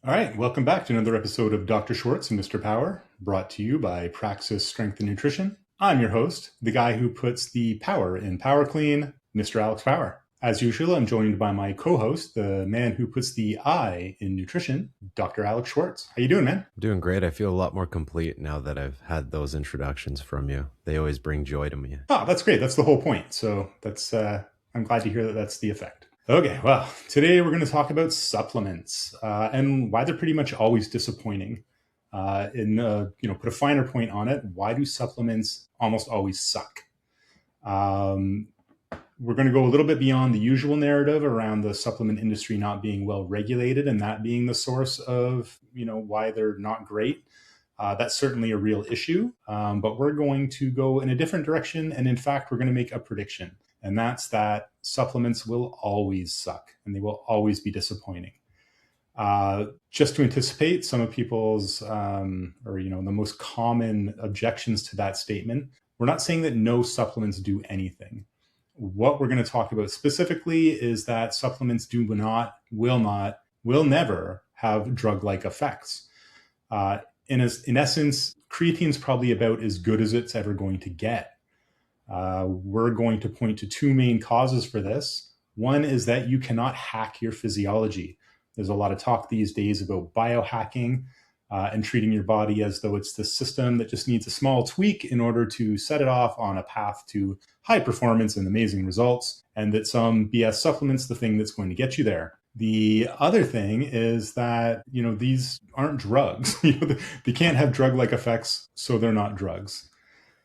All right, welcome back to another episode of Dr. Schwartz and Mr. Power, brought to you by Praxis Strength and Nutrition. I'm your host, the guy who puts the power in Power Clean, Mr. Alex Power. As usual, I'm joined by my co-host, the man who puts the I in nutrition, Dr. Alex Schwartz. How you doing, man? I'm doing great. I feel a lot more complete now that I've had those introductions from you. They always bring joy to me. Oh, that's great. That's the whole point. So I'm glad to hear that that's the effect. Okay, well, today we're going to talk about supplements and why they're pretty much always disappointing. Put a finer point on it. Why do supplements almost always suck? We're going to go a little bit beyond the usual narrative around the supplement industry not being well regulated and that being the source of, why they're not great. That's certainly a real issue, but we're going to go in a different direction. And in fact, we're going to make a prediction. And that's that supplements will always suck and they will always be disappointing. Just to anticipate some of people's, the most common objections to that statement, we're not saying that no supplements do anything. What we're going to talk about specifically is that supplements will never have drug-like effects. In essence, creatine is probably about as good as it's ever going to get. We're going to point to two main causes for this. One is that you cannot hack your physiology. There's a lot of talk these days about biohacking and treating your body as though it's the system that just needs a small tweak in order to set it off on a path to high performance and amazing results, and that some BS supplement's the thing that's going to get you there. The other thing is that, these aren't drugs. They can't have drug-like effects, so they're not drugs.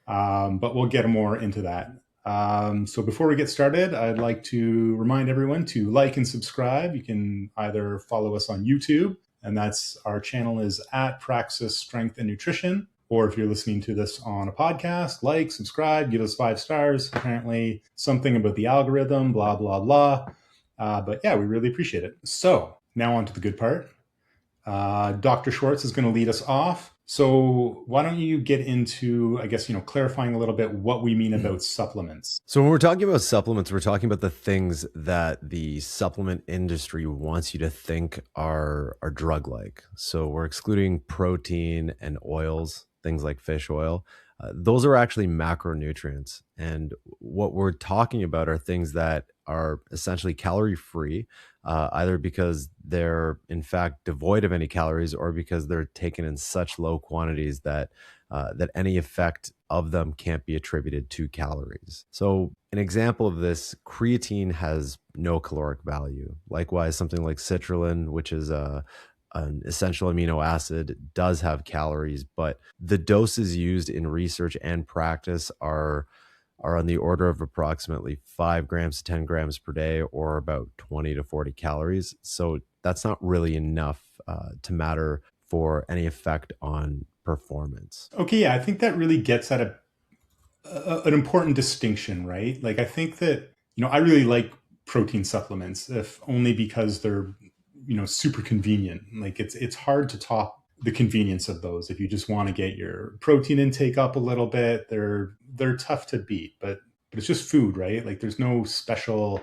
But we'll get more into that. So before we get started, I'd like to remind everyone to like and subscribe. You can either follow us on YouTube, and our channel is at Praxis Strength and Nutrition. Or if you're listening to this on a podcast, like, subscribe, give us 5 stars. Apparently something about the algorithm, blah, blah, blah. But yeah, we really appreciate it. So now on to the good part. Dr. Schwartz is going to lead us off. So why don't you get into, clarifying a little bit what we mean about supplements. So when we're talking about supplements, we're talking about the things that the supplement industry wants you to think are drug-like. So we're excluding protein and oils, things like fish oil. Those are actually macronutrients. And what we're talking about are things that are essentially calorie-free, either because they're in fact devoid of any calories or because they're taken in such low quantities that any effect of them can't be attributed to calories. So an example of this, creatine has no caloric value. Likewise, something like citrulline, which is an essential amino acid, does have calories, but the doses used in research and practice are on the order of approximately 5 grams to 10 grams per day, or about 20 to 40 calories. So that's not really enough to matter for any effect on performance. Okay, yeah, I think that really gets at an important distinction, right? Like, I think that, I really like protein supplements, if only because they're, super convenient. Like, it's hard to top the convenience of those. If you just want to get your protein intake up a little bit, they're tough to beat, but it's just food, right? Like, there's no special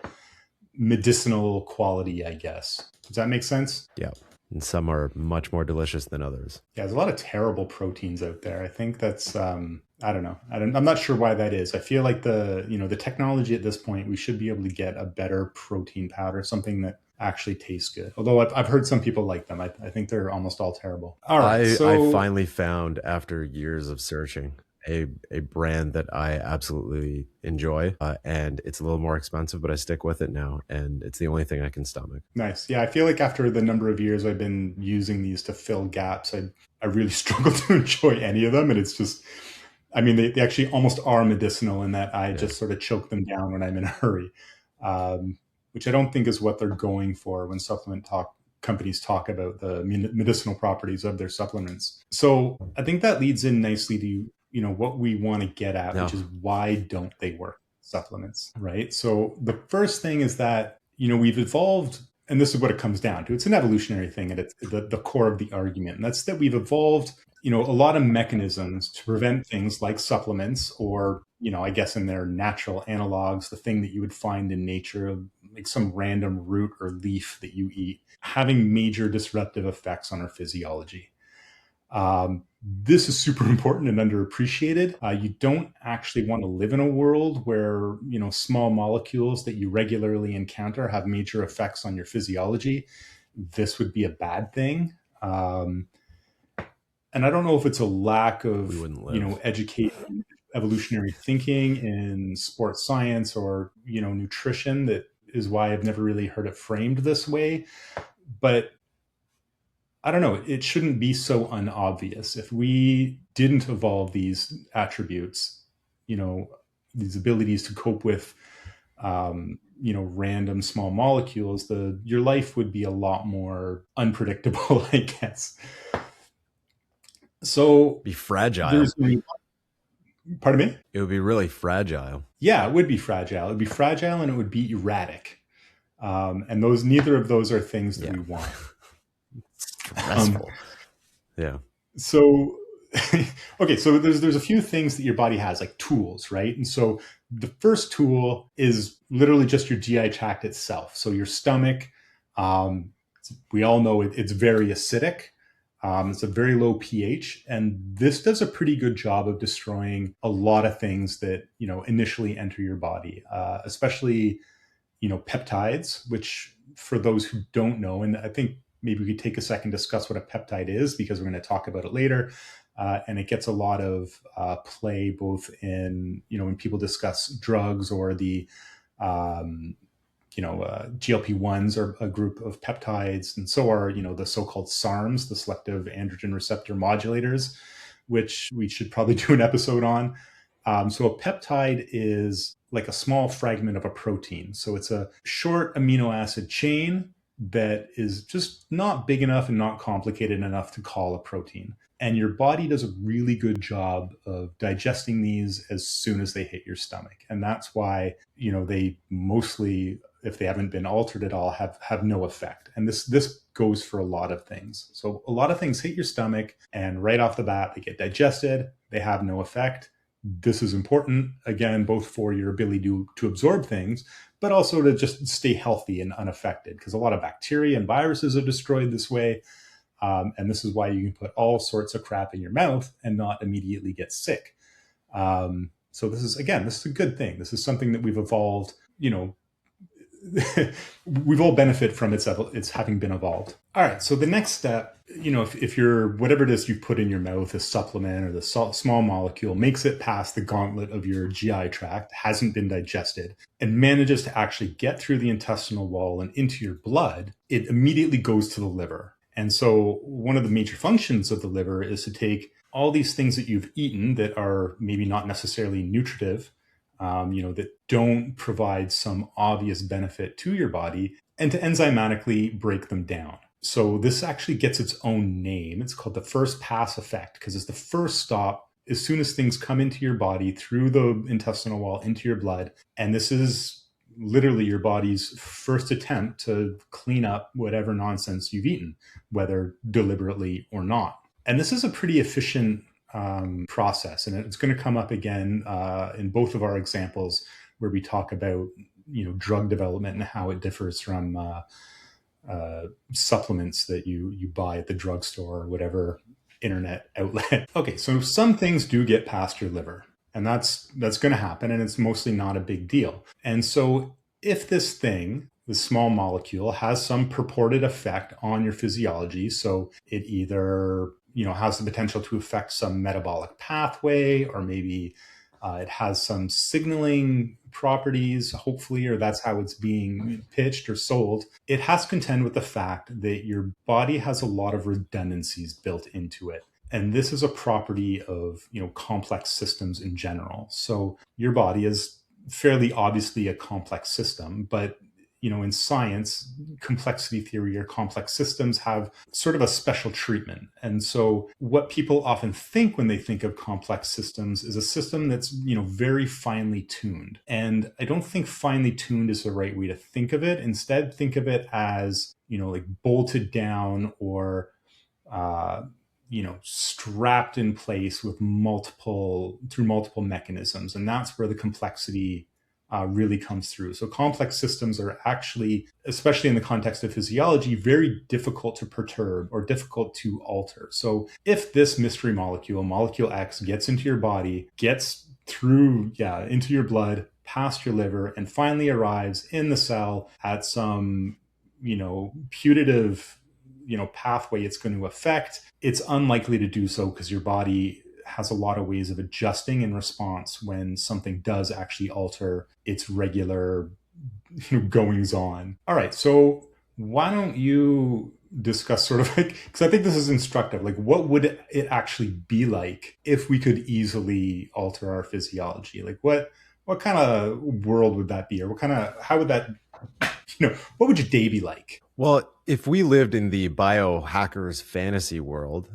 medicinal quality, I guess. Does that make sense? Yeah. And some are much more delicious than others. Yeah, there's a lot of terrible proteins out there. I think that's, I don't know. I'm not sure why that is. I feel like the technology at this point, we should be able to get a better protein powder, something that actually tastes good. Although I've heard some people like them. I think they're almost all terrible. All right. I finally found, after years of searching, a brand that I absolutely enjoy, and it's a little more expensive, but I stick with it now, and it's the only thing I can stomach. Nice. Yeah, I feel like after the number of years I've been using these to fill gaps, I really struggle to enjoy any of them, and it's just, they actually almost are medicinal in that I just sort of choke them down when I'm in a hurry, which I don't think is what they're going for when companies talk about the medicinal properties of their supplements. So I think that leads in nicely to what we want to get at, which is why don't they work, supplements, right? So the first thing is that, we've evolved, and this is what it comes down to. It's an evolutionary thing, and it's the core of the argument. And that's that we've evolved, a lot of mechanisms to prevent things like supplements or, I guess in their natural analogs, the thing that you would find in nature, like some random root or leaf that you eat, having major disruptive effects on our physiology. This is super important and underappreciated. You don't actually want to live in a world where, small molecules that you regularly encounter have major effects on your physiology. This would be a bad thing. And I don't know if it's a lack We of, wouldn't live. education, evolutionary thinking in sports science or, nutrition that is why I've never really heard it framed this way. But I don't know, it shouldn't be so unobvious. If we didn't evolve these attributes, you know, these abilities to cope with, random small molecules, your life would be a lot more unpredictable, I guess. So Be fragile. there's, pardon me? It would be really fragile. Yeah, it would be fragile. It would be fragile and it would be erratic. And neither of those are things that Yeah. we want. Stressful. Yeah. So okay, so there's a few things that your body has, like tools, right? And so the first tool is literally just your GI tract itself. So your stomach, we all know it's very acidic. It's a very low pH, and this does a pretty good job of destroying a lot of things that initially enter your body, especially peptides, which for those who don't know, and I think maybe we could take a second to discuss what a peptide is because we're going to talk about it later. And it gets a lot of play both in, when people discuss drugs or the, GLP-1s are a group of peptides, and so are, the so-called SARMs, the selective androgen receptor modulators, which we should probably do an episode on. So a peptide is like a small fragment of a protein. So it's a short amino acid chain that is just not big enough and not complicated enough to call a protein. And your body does a really good job of digesting these as soon as they hit your stomach. And that's why, they mostly, if they haven't been altered at all, have no effect. And this goes for a lot of things. So a lot of things hit your stomach and right off the bat, they get digested, they have no effect. This is important, again, both for your ability to absorb things, but also to just stay healthy and unaffected, because a lot of bacteria and viruses are destroyed this way. And this is why you can put all sorts of crap in your mouth and not immediately get sick. So this is a good thing. This is something that we've evolved, we've all benefit from its having been evolved. All right. So the next step, if you're, whatever it is you put in your mouth, a supplement or the small molecule makes it past the gauntlet of your GI tract, hasn't been digested, and manages to actually get through the intestinal wall and into your blood, it immediately goes to the liver. And so one of the major functions of the liver is to take all these things that you've eaten that are maybe not necessarily nutritive, that don't provide some obvious benefit to your body, and to enzymatically break them down. So this actually gets its own name. It's called the first pass effect because it's the first stop as soon as things come into your body through the intestinal wall into your blood. And this is literally your body's first attempt to clean up whatever nonsense you've eaten, whether deliberately or not. And this is a pretty efficient process, and it's going to come up again in both of our examples where we talk about drug development and how it differs from supplements that you buy at the drugstore or whatever internet outlet. Okay, so some things do get past your liver, and that's going to happen, and it's mostly not a big deal. And so if this small molecule has some purported effect on your physiology, so it either has the potential to affect some metabolic pathway, or maybe it has some signaling properties, hopefully, or that's how it's being pitched or sold. It has to contend with the fact that your body has a lot of redundancies built into it. And this is a property of, complex systems in general. So your body is fairly obviously a complex system, but in science, complexity theory or complex systems have sort of a special treatment. And so what people often think when they think of complex systems is a system that's, very finely tuned. And I don't think finely tuned is the right way to think of it. Instead, think of it as, like bolted down or, strapped in place with multiple mechanisms. And that's where the complexity really comes through. So complex systems are actually, especially in the context of physiology, very difficult to perturb or difficult to alter. So if this mystery molecule, molecule X, gets into your body, gets through, into your blood, past your liver, and finally arrives in the cell at some, putative, pathway it's going to affect, it's unlikely to do so because your body has a lot of ways of adjusting in response when something does actually alter its regular goings on. All right, so why don't you discuss sort of like, because I think this is instructive, like what would it actually be like if we could easily alter our physiology? Like what kind of world would that be, or what kind of, how would that, what would your day be like? Well, if we lived in the biohackers fantasy world,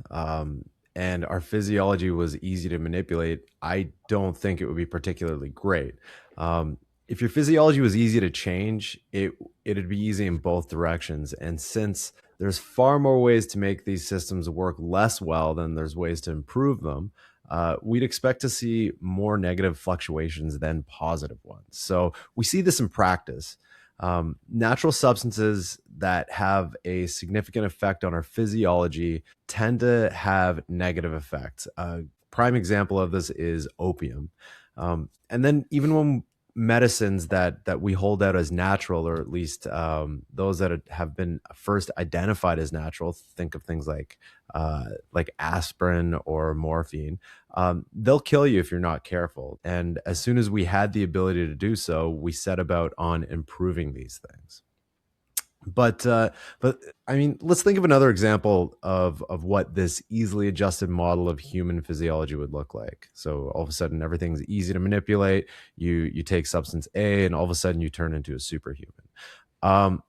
and our physiology was easy to manipulate, I don't think it would be particularly great. Um, if your physiology was easy to change, it'd be easy in both directions. And since there's far more ways to make these systems work less well than there's ways to improve them, we'd expect to see more negative fluctuations than positive ones. So we see this in practice. Natural substances that have a significant effect on our physiology tend to have negative effects. Prime example of this is opium. And then even when medicines that we hold out as natural, or at least those that have been first identified as natural, think of things like aspirin or morphine. They'll kill you if you're not careful. And as soon as we had the ability to do so, we set about on improving these things. But I mean, let's think of another example of what this easily adjusted model of human physiology would look like. So all of a sudden, everything's easy to manipulate. You take substance A, and all of a sudden, you turn into a superhuman. Um,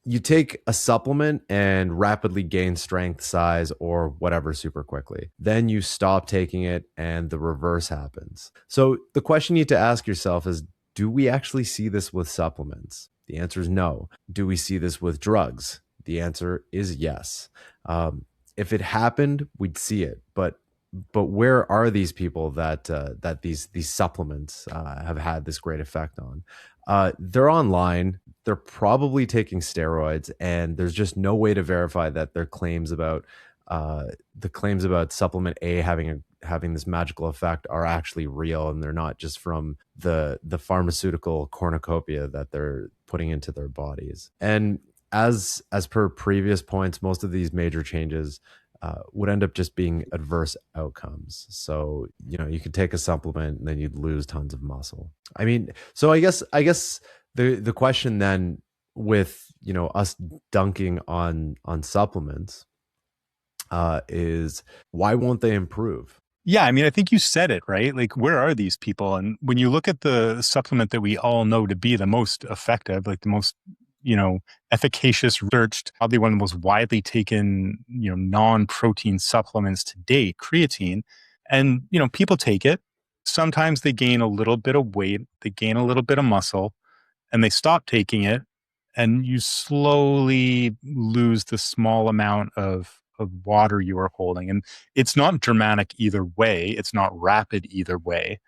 you take a supplement and rapidly gain strength, size, or whatever super quickly. Then you stop taking it, and the reverse happens. So the question you need to ask yourself is, do we actually see this with supplements? The answer is no. Do we see this with drugs? The answer is yes. If it happened, we'd see it. But where are these people that these supplements have had this great effect on? They're online. They're probably taking steroids, and there's just no way to verify that their claims about the claims about supplement A having this magical effect are actually real, and they're not just from the pharmaceutical cornucopia that they're putting into their bodies. And as per previous points, most of these major changes would end up just being adverse outcomes. So you could take a supplement and then you'd lose tons of muscle. I mean, so I guess the question then, with us dunking on supplements, is why won't they improve? Yeah, I mean, I think you said it, right? Like, where are these people? And when you look at the supplement that we all know to be the most effective, like the most, efficacious, researched, probably one of the most widely taken, non-protein supplements to date, creatine. And, people take it. Sometimes they gain a little bit of weight, they gain a little bit of muscle, and they stop taking it. And you slowly lose the small amount of water you are holding. And it's not dramatic either way. It's not rapid either way.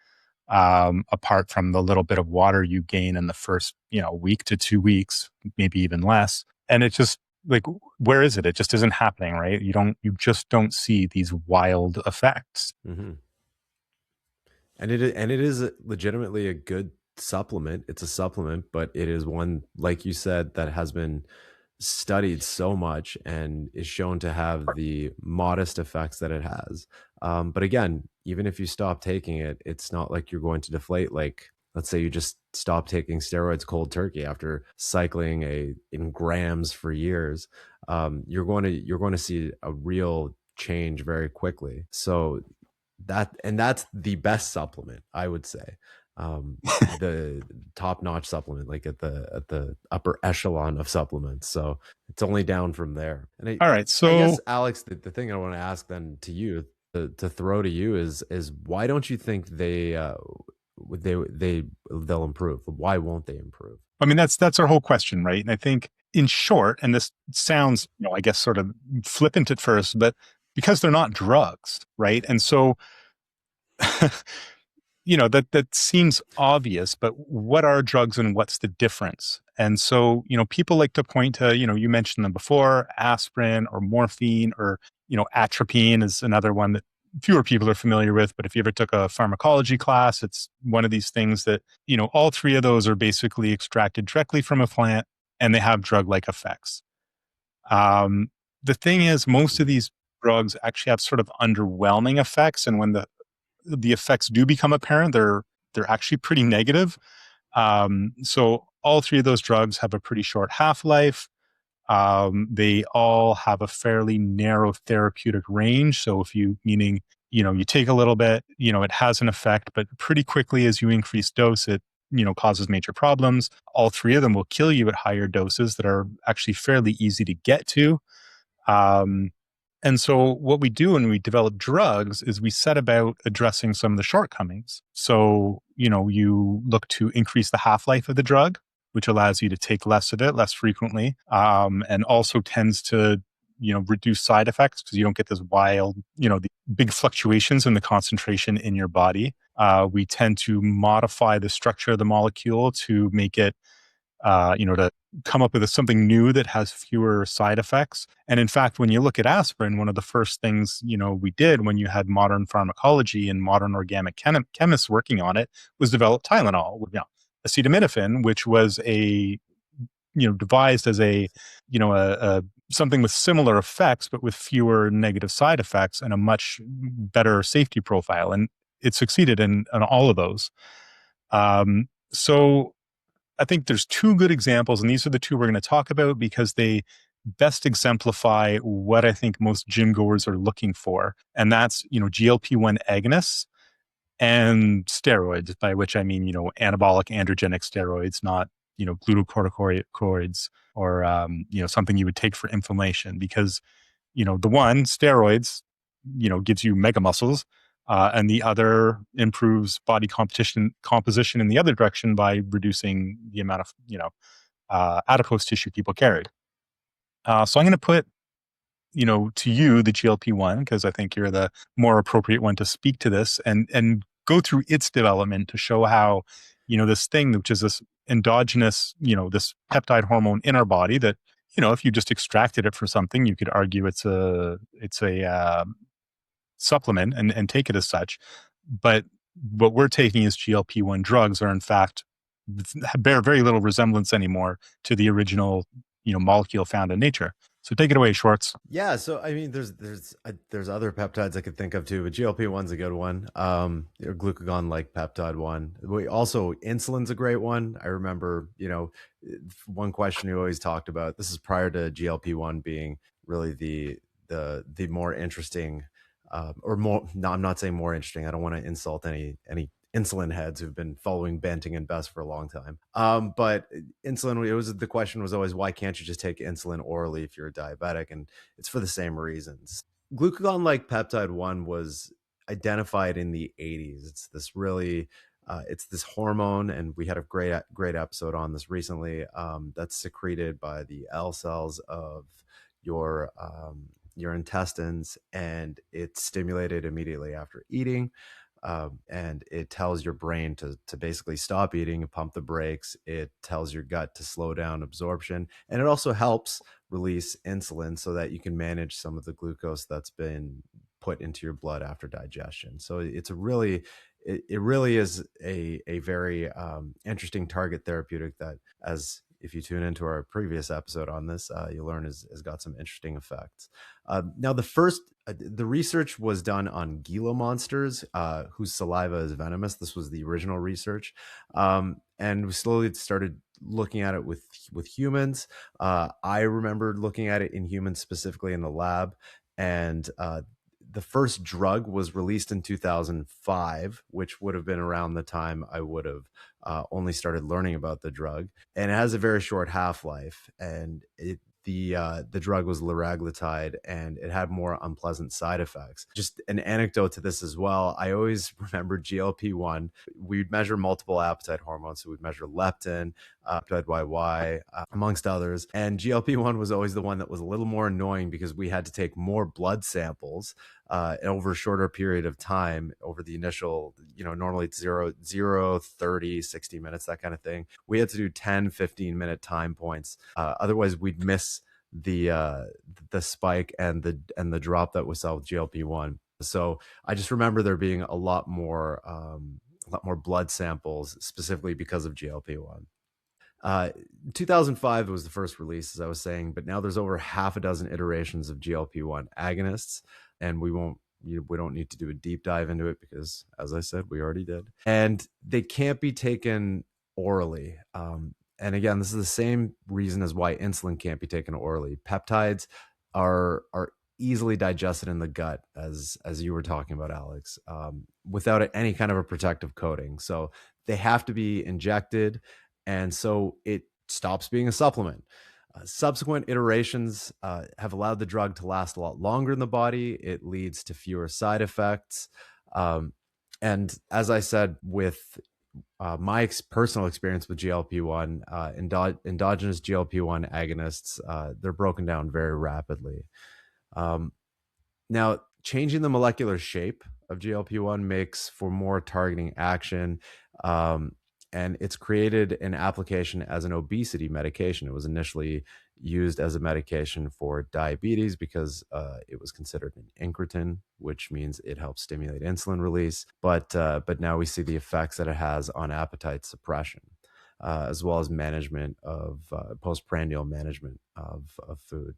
Apart from the little bit of water you gain in the first, week to 2 weeks, maybe even less. And it's just like, where is it? It just isn't happening, right? You just don't see these wild effects. Mm-hmm. And it is legitimately a good supplement. It's a supplement, but it is one, like you said, that has been studied so much and is shown to have the modest effects that it has. But again, even if you stop taking it, it's not like you're going to deflate. Like, let's say you just stop taking steroids cold turkey after cycling in grams for years. You're going to see a real change very quickly. So that's the best supplement, I would say. The top-notch supplement, like at the upper echelon of supplements. So it's only down from there. And All right. I guess, So, Alex, the thing I want to ask then to you, to throw to you, is why don't you think they'll improve? Why won't they improve? I mean, that's our whole question, right? And I think, in short, and this sounds, I guess sort of flippant at first, but because they're not drugs, right? And so that seems obvious, but what are drugs and what's the difference? And so, people like to point to, you mentioned them before, aspirin or morphine, or, atropine is another one that fewer people are familiar with. But if you ever took a pharmacology class, it's one of these things that, all three of those are basically extracted directly from a plant and they have drug-like effects. The thing is, most of these drugs actually have sort of underwhelming effects. And when the effects do become apparent, they're actually pretty negative. So all three of those drugs have a pretty short half-life. They all have a fairly narrow therapeutic range. So meaning, you take a little bit, it has an effect, but pretty quickly as you increase dose, it, causes major problems. All three of them will kill you at higher doses that are actually fairly easy to get to. Um, and so what we do when we develop drugs is we set about addressing some of the shortcomings. So, you look to increase the half-life of the drug, which allows you to take less of it less frequently, and also tends to, reduce side effects because you don't get this wild, the big fluctuations in the concentration in your body. We tend to modify the structure of the molecule to make it to come up with something new that has fewer side effects. And in fact, when you look at aspirin, one of the first things, we did when you had modern pharmacology and modern organic chemists working on it was develop Tylenol, acetaminophen, which was devised as a something with similar effects, but with fewer negative side effects and a much better safety profile. And it succeeded in all of those. So I think there's two good examples, and these are the two we're going to talk about because they best exemplify what I think most gym goers are looking for. And that's, GLP-1 agonists and steroids, by which I mean, anabolic androgenic steroids, not, glucocorticoids or, something you would take for inflammation because, the one, steroids, gives you mega muscles. And the other improves body composition in the other direction by reducing the amount of adipose tissue people carry. So I'm going to put to you the GLP-1 because I think you're the more appropriate one to speak to this and go through its development to show how this thing, which is this endogenous this peptide hormone in our body that if you just extracted it from something, you could argue it's a supplement and take it as such. But what we're taking as GLP-1 drugs are in fact bear very little resemblance anymore to the original, molecule found in nature. So take it away, Schwartz. Yeah, so I mean, there's other peptides I could think of too, but GLP-1's a good one. Or glucagon like peptide one. We also insulin's a great one. I remember, one question you always talked about. This is prior to GLP-1 being really the more interesting, or more. No, I'm not saying more interesting. I don't want to insult any insulin heads who've been following Benting and Best for a long time. But insulin, the question was always, why can't you just take insulin orally if you're a diabetic? And it's for the same reasons. Glucagon-like peptide 1 was identified in the 80s. It's this really, it's this hormone, and we had a great episode on this recently. That's secreted by the L cells of your intestines, and it's stimulated immediately after eating. And it tells your brain to basically stop eating and pump the brakes. It tells your gut to slow down absorption, and it also helps release insulin so that you can manage some of the glucose that's been put into your blood after digestion. So it's it really is a very interesting target therapeutic that, as if you tune into our previous episode on this, you'll learn has got some interesting effects. Now, the research was done on Gila monsters whose saliva is venomous. This was the original research. And we slowly started looking at it with humans. I remember looking at it in humans, specifically in the lab. And the first drug was released in 2005, which would have been around the time I would have only started learning about the drug. And it has a very short half-life. And the drug was liraglutide, and it had more unpleasant side effects. Just an anecdote to this as well. I always remember GLP-1. We'd measure multiple appetite hormones. So we'd measure leptin, peptide YY, amongst others. And GLP-1 was always the one that was a little more annoying because we had to take more blood samples over a shorter period of time over the initial, normally it's 30, 60 minutes, that kind of thing. We had to do 10, 15-minute time points. Otherwise, we'd miss the spike and the drop that we saw with GLP-1. So I just remember there being a lot more blood samples specifically because of GLP-1. 2005 was the first release, as I was saying, but now there's over half a dozen iterations of GLP-1 agonists, and we don't need to do a deep dive into it because, as I said, we already did. And they can't be taken orally. And again, this is the same reason as why insulin can't be taken orally. Peptides are easily digested in the gut, as you were talking about, Alex, without any kind of a protective coating. So they have to be injected, and so it stops being a supplement. Subsequent iterations have allowed the drug to last a lot longer in the body. It leads to fewer side effects. And as I said, with my personal experience with GLP-1, endogenous GLP-1 agonists, they're broken down very rapidly. Now, changing the molecular shape of GLP-1 makes for more targeting action, and it's created an application as an obesity medication. It was initially used as a medication for diabetes because it was considered an incretin, which means it helps stimulate insulin release. But now we see the effects that it has on appetite suppression, as well as management of postprandial management of food.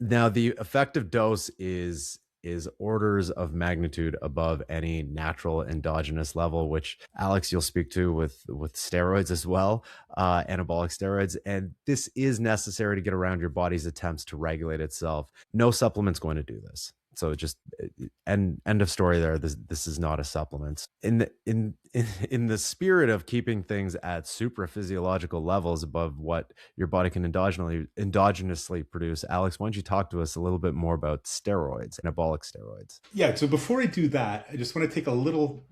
Now, the effective dose is orders of magnitude above any natural endogenous level, which Alex, you'll speak to with steroids as well, anabolic steroids. And this is necessary to get around your body's attempts to regulate itself. No supplement's going to do this. So just end of story there. This is not a supplement. In the spirit of keeping things at supraphysiological levels above what your body can endogenously produce, Alex, why don't you talk to us a little bit more about steroids, anabolic steroids? Yeah. So before I do that, I just want to take a little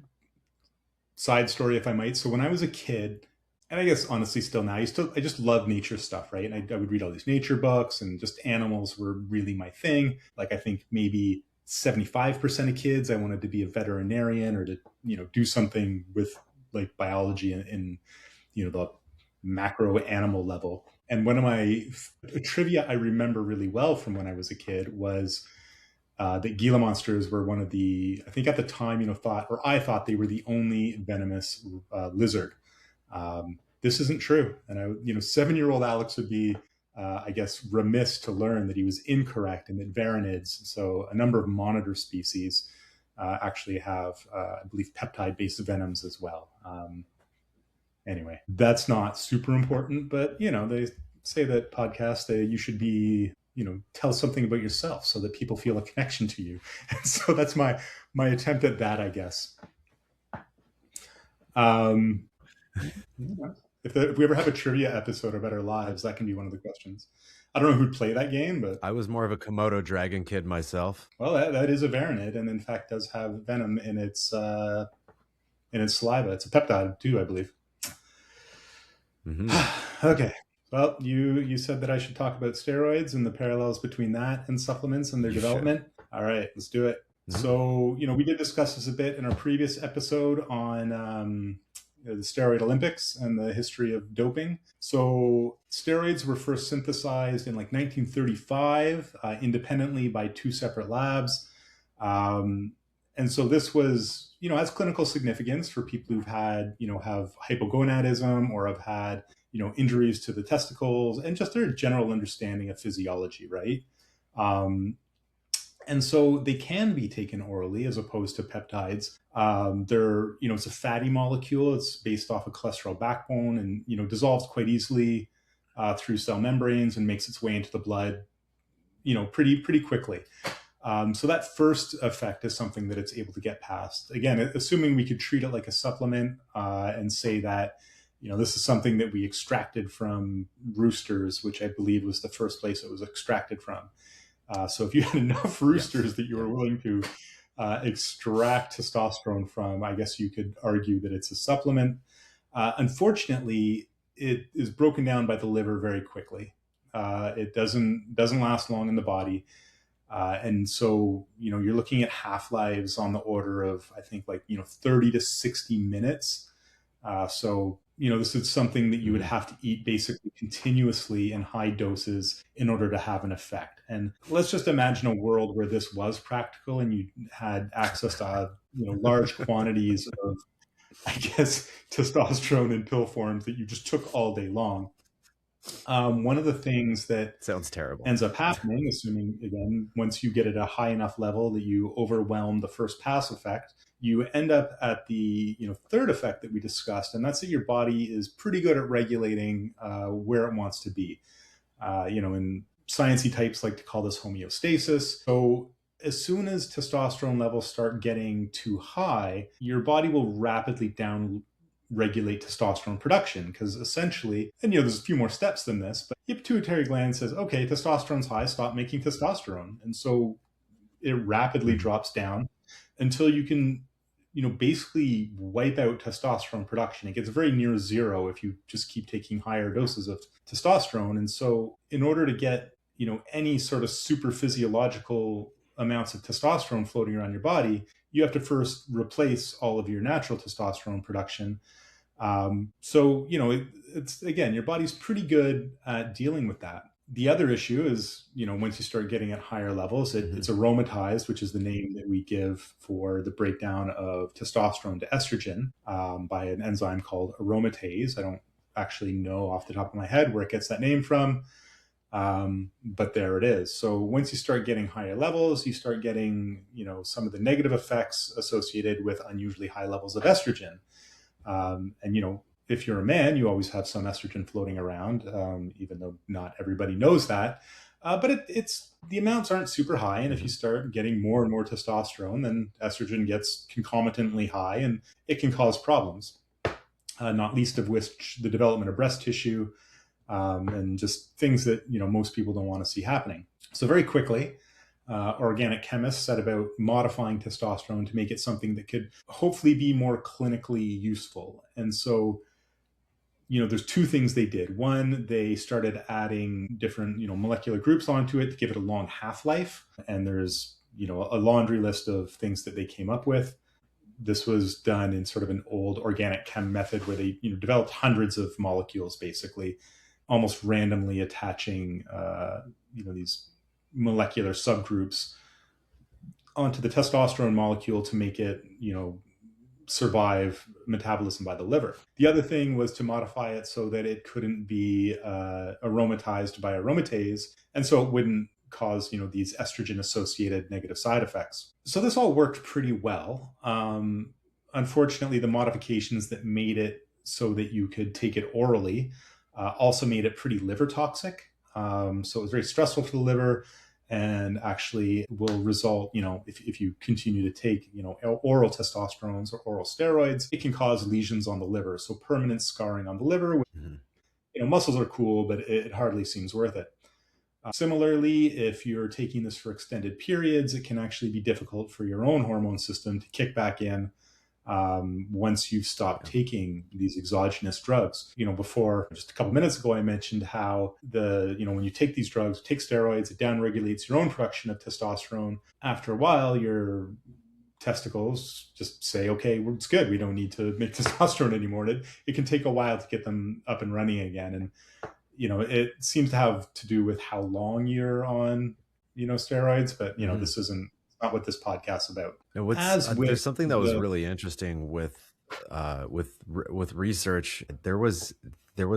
side story, if I might. So when I was a kid, and I guess honestly still now, I just love nature stuff, right? And I would read all these nature books, and just animals were really my thing. Like, I think maybe 75% of kids, I wanted to be a veterinarian or to, do something with like biology in the macro animal level. And one of my trivia I remember really well from when I was a kid was that Gila monsters were one of the, I think at the time, I thought they were the only venomous lizard. This isn't true. And 7-year-old Alex would be, I guess, remiss to learn that he was incorrect and that varanids, so a number of monitor species, actually have, I believe, peptide-based venoms as well. Anyway, that's not super important, but, they say that podcasts, you should be, tell something about yourself so that people feel a connection to you. And so that's my attempt at that, I guess. If we ever have a trivia episode about our lives, that can be one of the questions. I don't know who'd play that game, but I was more of a Komodo dragon kid myself. Well, that is a varanid, and in fact does have venom in its saliva. It's a peptide too, I believe. Mm-hmm. Okay. Well, you said that I should talk about steroids and the parallels between that and supplements and their development. All right, let's do it. Mm-hmm. So, we did discuss this a bit in our previous episode on the steroid Olympics and the history of doping. So steroids were first synthesized in like 1935 independendly by 2 separate labs. And so this was, has clinical significance for people who've had, have hypogonadism or have had, injuries to the testicles and just their general understanding of physiology, right? And so they can be taken orally as opposed to peptides. They're, it's a fatty molecule. It's based off a cholesterol backbone and, dissolves quite easily through cell membranes and makes its way into the blood, pretty quickly. So that first effect is something that it's able to get past. Again, assuming we could treat it like a supplement and say that, this is something that we extracted from roosters, which I believe was the first place it was extracted from. So if you had enough roosters that you were willing to extract testosterone from, I guess you could argue that it's a supplement. Unfortunately, it is broken down by the liver very quickly. It doesn't last long in the body. And so, you're looking at half lives on the order of, I think, like, 30 to 60 minutes. So, this is something that you would Mhm. have to eat basically continuously in high doses in order to have an effect. And let's just imagine a world where this was practical and you had access to, large quantities of, I guess, testosterone in pill forms that you just took all day long. One of the things that Sounds terrible. ends up happening, assuming, again, once you get at a high enough level that you overwhelm the first pass effect, you end up at the third effect that we discussed, and that's that your body is pretty good at regulating where it wants to be. And sciencey types like to call this homeostasis. So as soon as testosterone levels start getting too high, your body will rapidly down regulate testosterone production, because essentially, and there's a few more steps than this, but the pituitary gland says, okay, testosterone's high, stop making testosterone. And so it rapidly Mhm. drops down until you can basically wipe out testosterone production. It gets very near zero if you just keep taking higher doses of testosterone. And so in order to get any sort of super physiological amounts of testosterone floating around your body, you have to first replace all of your natural testosterone production. So it's, again, your body's pretty good at dealing with that. The other issue is, once you start getting at higher levels, Mhm. it's aromatized, which is the name that we give for the breakdown of testosterone to estrogen, by an enzyme called aromatase. I don't actually know off the top of my head where it gets that name from, but there it is. So once you start getting higher levels, you start getting, some of the negative effects associated with unusually high levels of estrogen. And if you're a man, you always have some estrogen floating around, even though not everybody knows that. But it's the amounts aren't super high, and if you Mhm. start getting more and more testosterone, then estrogen gets concomitantly high, and it can cause problems. Not least of which the development of breast tissue, and just things that most people don't want to see happening. So very quickly, organic chemists set about modifying testosterone to make it something that could hopefully be more clinically useful. And so, there's two things they did. One, they started adding different, molecular groups onto it to give it a long half life. And there's, a laundry list of things that they came up with. This was done in sort of an old organic chem method where they, developed hundreds of molecules, basically, almost randomly attaching, these molecular subgroups onto the testosterone molecule to make it, survive metabolism by the liver. The other thing was to modify it so that it couldn't be aromatized by aromatase, and so it wouldn't cause these estrogen associated negative side effects. So this all worked pretty well. Unfortunately, the modifications that made it so that you could take it orally also made it pretty liver toxic. So it was very stressful for the liver, and actually will result, if you continue to take, oral testosterones or oral steroids, it can cause lesions on the liver. So permanent scarring on the liver. Mhm. Muscles are cool, but it hardly seems worth it. Similarly, if you're taking this for extended periods, it can actually be difficult for your own hormone system to kick back in, once you've stopped Yeah. taking these exogenous drugs. Before, just a couple minutes ago, I mentioned how when you take these drugs, take steroids, it downregulates your own production of testosterone. After a while, your testicles just say, okay, well, it's good. We don't need to make testosterone anymore. It can take a while to get them up and running again. And, it seems to have to do with how long you're on, steroids, but, Mhm. this isn't not what this podcast's about. And what's As with there's something that was the really interesting with research. There was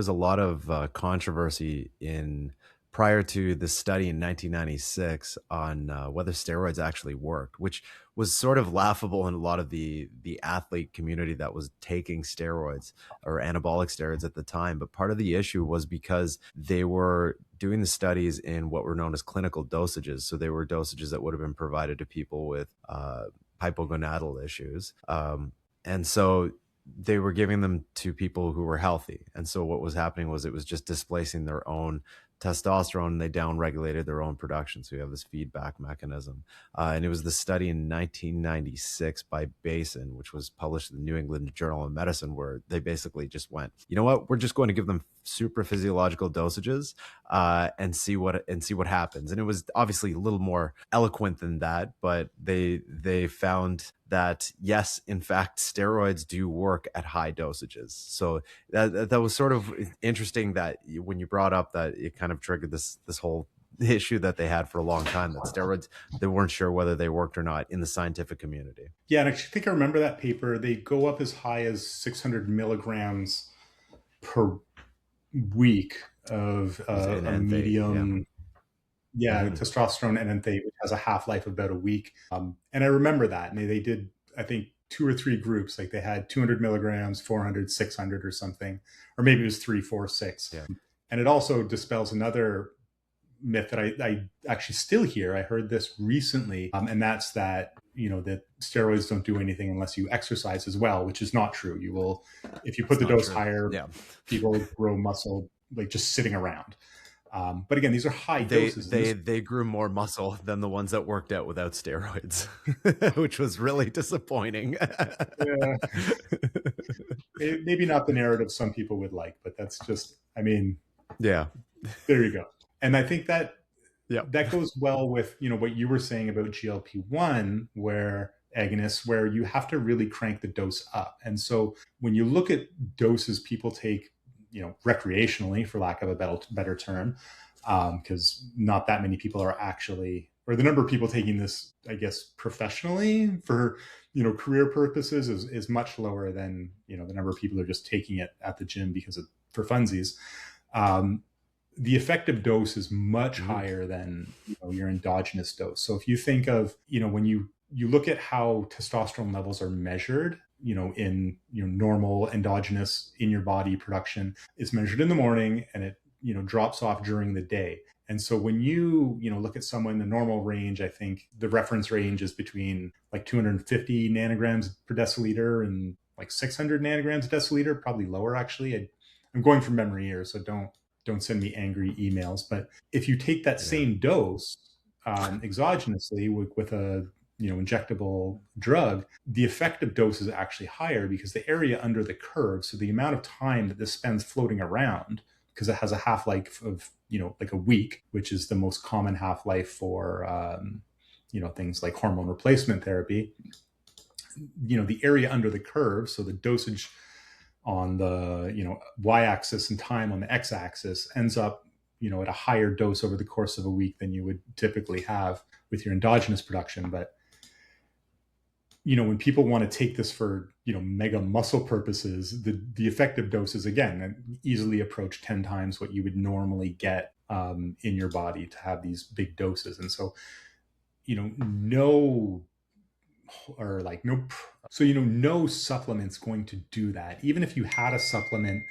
a lot of controversy in prior to the study in 1996 on whether steroids actually worked, which was sort of laughable in a lot of the athlete community that was taking steroids or anabolic steroids at the time. But part of the issue was because they were doing the studies in what were known as clinical dosages. So they were dosages that would have been provided to people with hypogonadal issues. And so they were giving them to people who were healthy. And so what was happening was it was just displacing their own testosterone, they downregulated their own production. So you have this feedback mechanism. And it was the study in 1996 by Basin, which was published in the New England Journal of Medicine, where they basically just went, you know what, we're just going to give them super physiological dosages and see what happens. And it was obviously a little more eloquent than that, but they found that yes, in fact, steroids do work at high dosages. So that was sort of interesting that when you brought up that, it kind of triggered this whole issue that they had for a long time, that steroids, they weren't sure whether they worked or not in the scientific community. Yeah, and I think I remember that paper. They go up as high as 600 milligrams per week of a medium. Yeah, testosterone NNT, which has a half-life of about a week. And I remember that. And they did, I think, 2 or 3 groups. Like they had 200 milligrams, 400, 600 or something. Or maybe it was 3, 4, 6. Yeah. And it also dispels another myth that I actually still hear. I heard this recently. And that's that, that steroids don't do anything unless you exercise as well, which is not true. You will, if you put the dose higher, people grow muscle like just sitting around. But again, these are high doses. They grew more muscle than the ones that worked out without steroids, which was really disappointing. Yeah. Maybe not the narrative some people would like, but that's just, yeah, there you go. And I think that that goes well with, what you were saying about GLP-1 where agonists, where you have to really crank the dose up. And so when you look at doses people take, recreationally, for lack of a better term, because not that many people are actually, or the number of people taking this, I guess, professionally for, career purposes is much lower than, the number of people who are just taking it at the gym for funsies. The effective dose is much higher than, your endogenous dose. So if you think of, when you look at how testosterone levels are measured, in normal endogenous in your body production, is measured in the morning and it drops off during the day. And so when you look at someone, the normal range, I think the reference range is between like 250 nanograms per deciliter and like 600 nanograms a deciliter, probably lower actually. I'm going from memory here, so don't send me angry emails. But if you take that same dose exogenously with a injectable drug, the effective dose is actually higher because the area under the curve, so the amount of time that this spends floating around, because it has a half-life of like a week, which is the most common half-life for things like hormone replacement therapy. The area under the curve, so the dosage on the y-axis and time on the x-axis ends up at a higher dose over the course of a week than you would typically have with your endogenous production. But when people want to take this for mega muscle purposes, the effective doses again easily approach 10 times what you would normally get in your body to have these big doses. And so no supplement's going to do that. Even if you had a supplement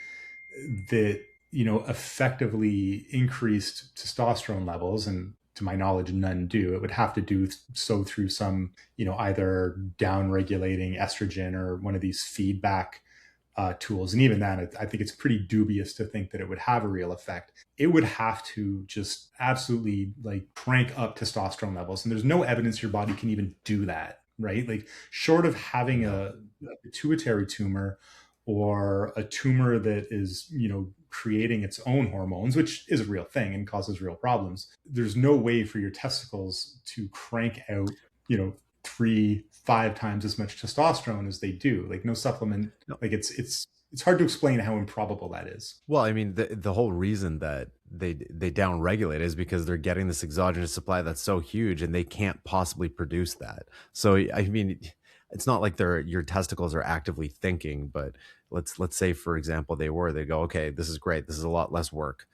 that effectively increased testosterone levels, and to my knowledge none do, it would have to do so through some either down regulating estrogen or one of these feedback tools. And even that, I think it's pretty dubious to think that it would have a real effect. It would have to just absolutely crank up testosterone levels, and there's no evidence your body can even do that, right? Like, short of having a pituitary tumor or a tumor that is creating its own hormones, which is a real thing and causes real problems, there's no way for your testicles to crank out 3-5 times as much testosterone as they do. Like, no supplement. Like, it's hard to explain how improbable that is. Well, the whole reason that they downregulate is because they're getting this exogenous supply that's so huge and they can't possibly produce that. So it's not like your testicles are actively thinking, but let's say, for example, they go, okay, this is great, this is a lot less work.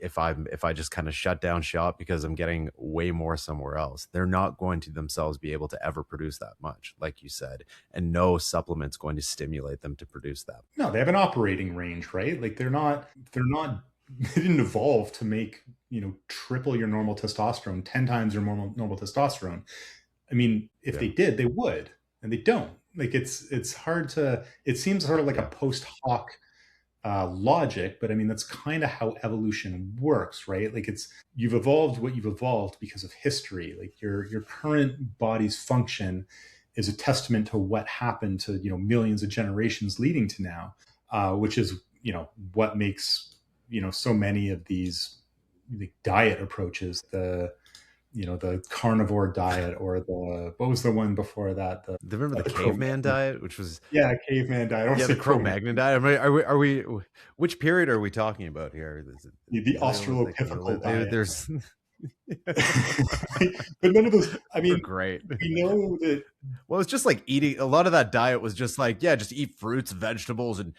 If I just kind of shut down shop because I'm getting way more somewhere else, they're not going to themselves be able to ever produce that much, like you said, and no supplement's going to stimulate them to produce that. No, they have an operating range, right? Like, they didn't evolve to make triple your normal testosterone, 10 times your normal testosterone. If they did, they would, and they don't. Like, it's hard to, it seems sort of like a post hoc logic, but I mean, that's kind of how evolution works, right? Like you've evolved what you've evolved because of history. Like your current body's function is a testament to what happened to, millions of generations leading to now, which is, what makes, so many of these diet approaches, the carnivore diet, or what was the one before that? Remember the The caveman diet, which was caveman diet. I don't yeah, say the Cro-Magnon. Cro-Magnon diet. I mean, are we which period are we talking about here? Is it The Paleolithic, Australopithecal Neolithic? diet. There's But none of those, I they're mean, great. we know that. Well, it's just like eating. A lot of that diet was just like, yeah, just eat fruits, vegetables, and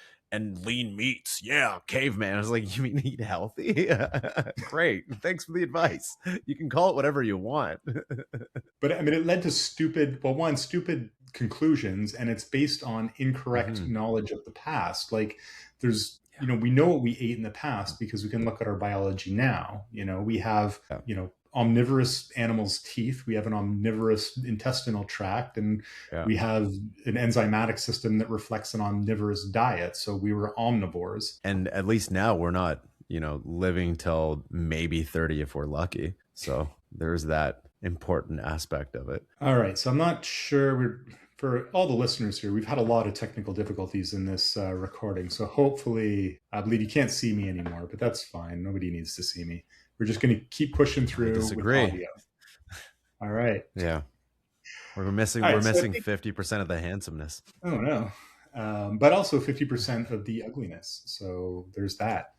lean meats. Yeah, caveman. I was like, you mean eat healthy? Great, thanks for the advice. You can call it whatever you want. But I mean, it led to stupid conclusions, and it's based on incorrect knowledge of the past. Like, we know what we ate in the past because we can look at our biology now. We have, omnivorous animals' teeth. We have an omnivorous intestinal tract, and we have an enzymatic system that reflects an omnivorous diet. So we were omnivores. And at least now we're not, living till maybe 30 if we're lucky. So there's that important aspect of it. All right. So I'm not sure for all the listeners here, we've had a lot of technical difficulties in this recording. So hopefully, I believe you can't see me anymore, but that's fine. Nobody needs to see me. We're just going to keep pushing through with audio. All right. Yeah. We're missing 50% of the handsomeness. Oh, no. But also 50% of the ugliness. So there's that.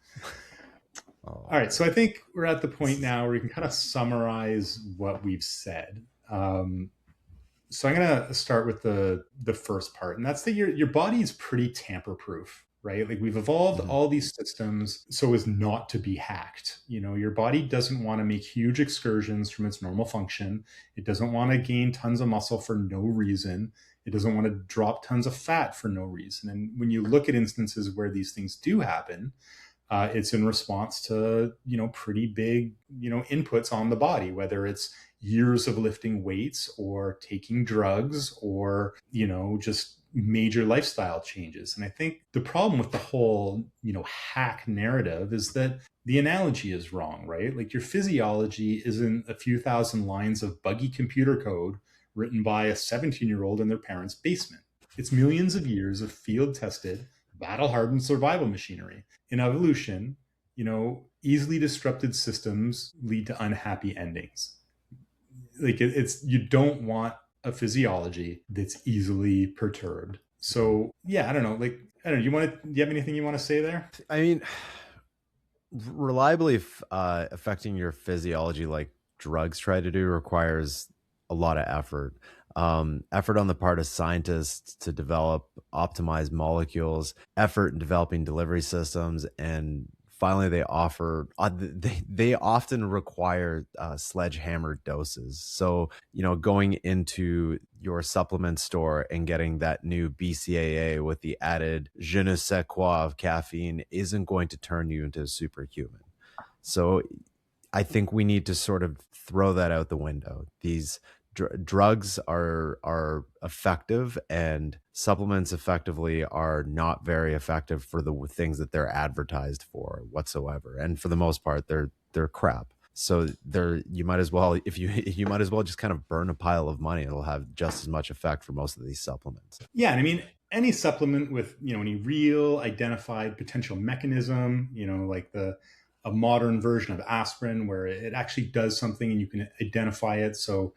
All right. So I think we're at the point now where we can kind of summarize what we've said. So I'm going to start with the first part, and that's that your body is pretty tamper-proof, right? Like, we've evolved all these systems so as not to be hacked. Your body doesn't want to make huge excursions from its normal function. It doesn't want to gain tons of muscle for no reason. It doesn't want to drop tons of fat for no reason. And when you look at instances where these things do happen, it's in response to, pretty big, inputs on the body, whether it's years of lifting weights or taking drugs or, just major lifestyle changes. And I think the problem with the whole, hack narrative is that the analogy is wrong, right? Like, your physiology isn't a few thousand lines of buggy computer code written by a 17-year-old in their parents' basement. It's millions of years of field-tested, battle-hardened survival machinery. In evolution, easily disrupted systems lead to unhappy endings. Like, you don't want a physiology that's easily perturbed. So yeah, I don't know. Like, I don't know. Do you have anything you want to say there? I mean, reliably affecting your physiology like drugs try to do requires a lot of effort. Effort on the part of scientists to develop optimized molecules, effort in developing delivery systems, and finally they often require sledgehammer doses. So going into your supplement store and getting that new BCAA with the added je ne sais quoi of caffeine isn't going to turn you into a superhuman. So I think we need to sort of throw that out the window. These drugs are effective, and supplements effectively are not very effective for the things that they're advertised for whatsoever. And for the most part, they're crap. So you might as well just kind of burn a pile of money. It'll have just as much effect for most of these supplements. Yeah, and I mean, any supplement with any real identified potential mechanism, like a modern version of aspirin where it actually does something and you can identify it. So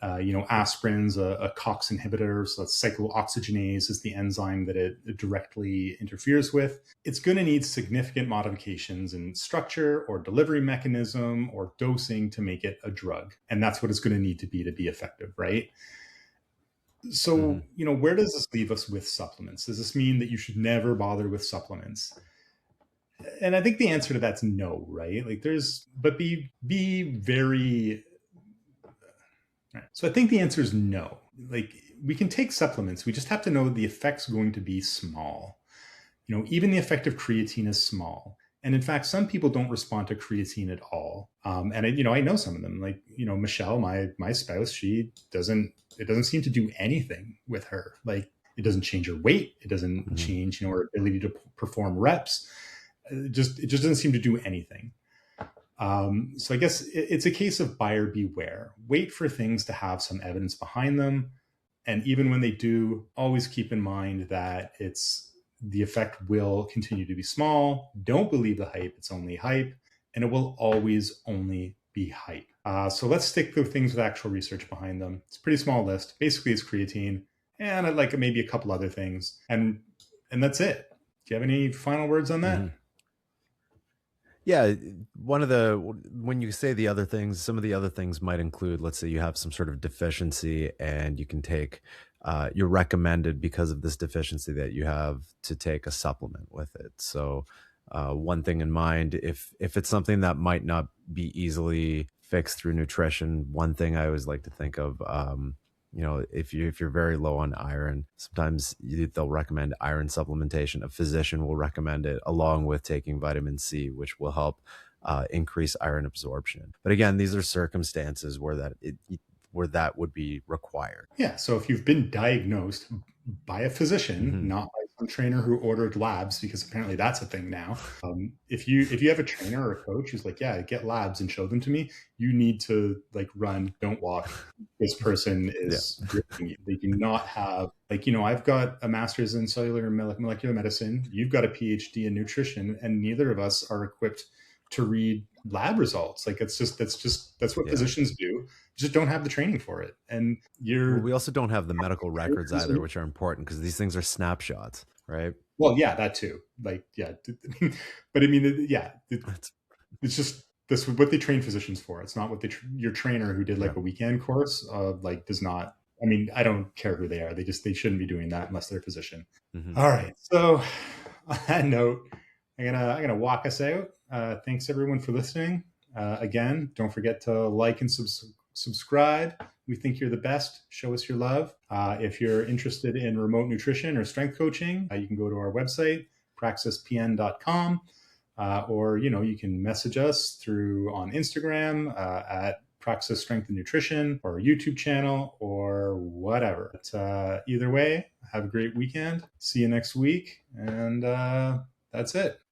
aspirin's a COX inhibitor, so that's cyclooxygenase is the enzyme that it directly interferes with. It's going to need significant modifications in structure or delivery mechanism or dosing to make it a drug. And that's what it's going to need to be effective, right? So, where does this leave us with supplements? Does this mean that you should never bother with supplements? And I think the answer to that's no, right? Like, be very... Right. So I think the answer is no. Like, we can take supplements. We just have to know that the effect's going to be small. Even the effect of creatine is small. And in fact, some people don't respond to creatine at all. And I know some of them, like, Michelle, my spouse, it doesn't seem to do anything with her. Like, It doesn't change your weight. It doesn't change, our ability to perform reps. It just doesn't seem to do anything. So I guess it's a case of buyer beware. Wait for things to have some evidence behind them. And even when they do, always keep in mind that the effect will continue to be small. Don't believe the hype. It's only hype. And it will always only be hype. So let's stick to things with actual research behind them. It's a pretty small list. Basically, it's creatine and I'd like maybe a couple other things. And that's it. Do you have any final words on that? Yeah, when you say the other things, some of the other things might include, let's say you have some sort of deficiency and you can take, you're recommended because of this deficiency that you have to take a supplement with it. So one thing in mind, if it's something that might not be easily fixed through nutrition, one thing I always like to think of, if you're very low on iron, sometimes they'll recommend iron supplementation. A physician will recommend it along with taking vitamin C, which will help increase iron absorption. But again, these are circumstances where that would be required. Yeah. So if you've been diagnosed by a physician, not by some trainer who ordered labs, because apparently that's a thing now. If you have a trainer or a coach who's like, yeah, get labs and show them to me, you need to run, don't walk. This person is ripping you. They do not have I've got a master's in cellular and molecular medicine. You've got a PhD in nutrition, and neither of us are equipped to read lab results. That's what physicians do. You just don't have the training for it. And we also don't have the medical records either, which are important because these things are snapshots, right? Well, yeah, that too. But I mean, it's just this what they train physicians for. It's not what your trainer who did a weekend course does not. I mean, I don't care who they are. They shouldn't be doing that unless they're a physician. All right. So on that note, I'm gonna walk us out. Thanks everyone for listening. Again, don't forget to like and subscribe. We think you're the best. Show us your love. If you're interested in remote nutrition or strength coaching, you can go to our website, praxispn.com, or you can message us on Instagram at Praxis Strength and Nutrition, or our YouTube channel, or whatever. But either way, have a great weekend. See you next week, and that's it.